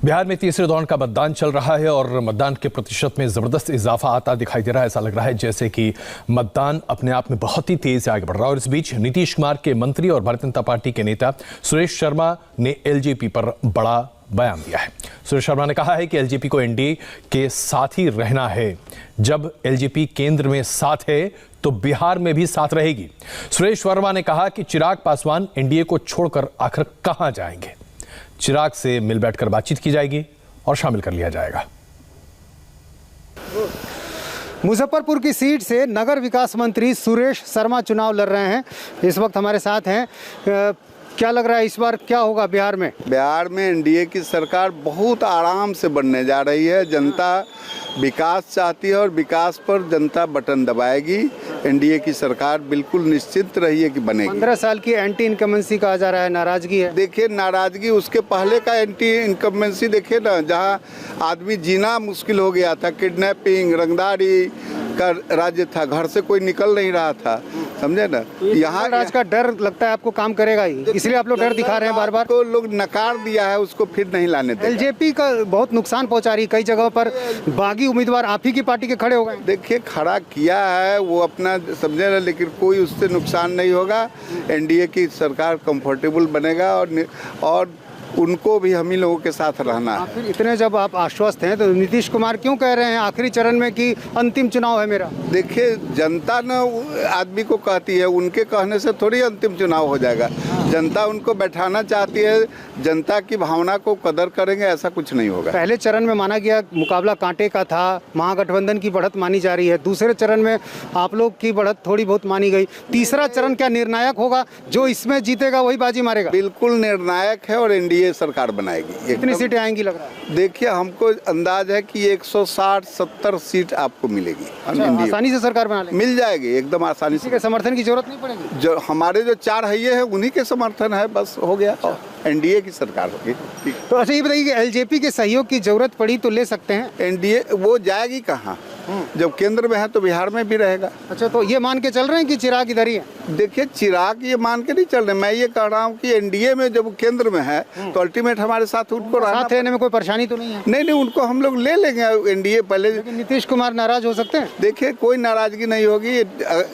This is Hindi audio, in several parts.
बिहार में तीसरे दौर का मतदान चल रहा है और मतदान के प्रतिशत में जबरदस्त इजाफा आता दिखाई दे रहा है। ऐसा लग रहा है जैसे कि मतदान अपने आप में बहुत ही तेज से आगे बढ़ रहा है। और इस बीच नीतीश कुमार के मंत्री और भारतीय जनता पार्टी के नेता सुरेश शर्मा ने एलजेपी पर बड़ा बयान दिया है। सुरेश शर्मा ने कहा है कि एलजेपी को एनडीए के साथ ही रहना है। जब एलजेपी केंद्र में साथ है तो बिहार में भी साथ रहेगी। सुरेश शर्मा ने कहा कि चिराग पासवान एनडीए को छोड़कर आखिर कहां जाएंगे। चिराग से मिल बैठकर बातचीत की जाएगी और शामिल कर लिया जाएगा। मुजफ्फरपुर की सीट से नगर विकास मंत्री सुरेश शर्मा चुनाव लड़ रहे हैं। इस वक्त हमारे साथ हैं। क्या लग रहा है इस बार क्या होगा बिहार में? बिहार में एनडीए की सरकार बहुत आराम से बनने जा रही है। जनता विकास चाहती है और विकास पर जनता बटन दबाएगी। एनडीए की सरकार बिल्कुल निश्चित रही है कि बनेगी। 15 साल की एंटी इनकम्बेंसी कहा जा रहा है, नाराजगी है। देखिए, नाराजगी उसके पहले का एंटी इनकम्बेंसी देखिए ना, जहां आदमी जीना मुश्किल हो गया था, किडनैपिंग, रंगदारी का राज्य था, घर से कोई निकल नहीं रहा था, समझे ना। यहाँ राज का डर लगता है आपको काम करेगा ही, इसलिए आप लोग डर दिखा रहे हैं बार बार। तो लोग नकार दिया है, उसको फिर नहीं लाने देगा। एलजेपी का बहुत नुकसान पहुंचा रही है, कई जगहों पर बागी उम्मीदवार आप ही की पार्टी के खड़े हो गए। देखिए, खड़ा किया है वो अपना, समझे ना, लेकिन कोई उससे नुकसान नहीं होगा। एनडीए की सरकार कंफर्टेबल बनेगा और उनको भी हम ही लोगों के साथ रहना है। फिर इतने जब आप आश्वस्त हैं तो नीतीश कुमार क्यों कह रहे हैं आखिरी चरण में कि अंतिम चुनाव है मेरा? देखिए, जनता न आदमी को कहती है, उनके कहने से थोड़ी अंतिम चुनाव हो जाएगा। जनता उनको बैठाना चाहती है, जनता की भावना को कदर करेंगे, ऐसा कुछ नहीं होगा। पहले चरण में माना गया मुकाबला कांटे का था, महागठबंधन की बढ़त मानी जा रही है। दूसरे चरण में आप लोग की बढ़त थोड़ी बहुत मानी गई। तीसरा चरण क्या निर्णायक होगा? जो इसमें जीतेगा वही बाजी मारेगा? बिल्कुल निर्णायक है और एनडीए सरकार बनाएगी। कितनी सीटें आएंगी लग रहा है? देखिए, हमको अंदाज है कि 160-70 सीट आपको मिलेगी। आसानी से सरकार बना लेगी? मिल जाएगी एकदम आसानी से। समर्थन की जरूरत नहीं पड़ेगी। जो हमारे जो 4 हइये हैं उन्हीं के समर्थन है, बस हो गया। एनडीए की सरकार होगी। तो अच्छा ये बताइए कि एलजेपी के सहयोग की जरूरत पड़ी तो ले सकते हैं? एनडीए वो जाएगी कहाँ? जब केंद्र में है तो बिहार में भी रहेगा। अच्छा, तो ये मान के चल रहे हैं कि चिराग इधर ही है? देखिए, चिराग ये मान के नहीं चल रहे। मैं ये कह रहा हूँ कि एनडीए में जब केंद्र में है तो अल्टीमेट हमारे साथ उनको रहने में कोई परेशानी तो नहीं है? नहीं, उनको हम लोग ले लेंगे एनडीए पहले। नीतीश कुमार नाराज हो सकते हैं? देखिए, कोई नाराजगी नहीं होगी,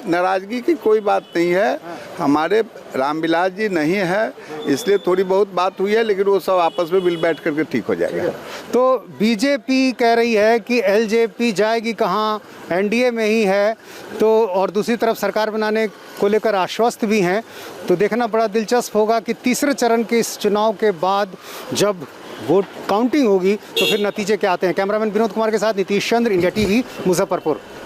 नाराजगी की कोई बात नहीं है। हमारे रामविलास जी नहीं है, इसलिए थोड़ी बहुत बात हुई है, लेकिन वो सब आपस में मिल बैठ करके ठीक हो जाएगा। तो बीजेपी कह रही है कि एलजेपी जाएगी कहाँ, एनडीए में ही है। तो और दूसरी तरफ सरकार बनाने को लेकर आश्वस्त भी हैं। तो देखना बड़ा दिलचस्प होगा कि तीसरे चरण के इस चुनाव के बाद जब वोट काउंटिंग होगी तो फिर नतीजे क्या आते हैं। कैमरामैन विनोद कुमार के साथ नीतीश चंद्र, इंडिया टीवी, मुजफ्फरपुर।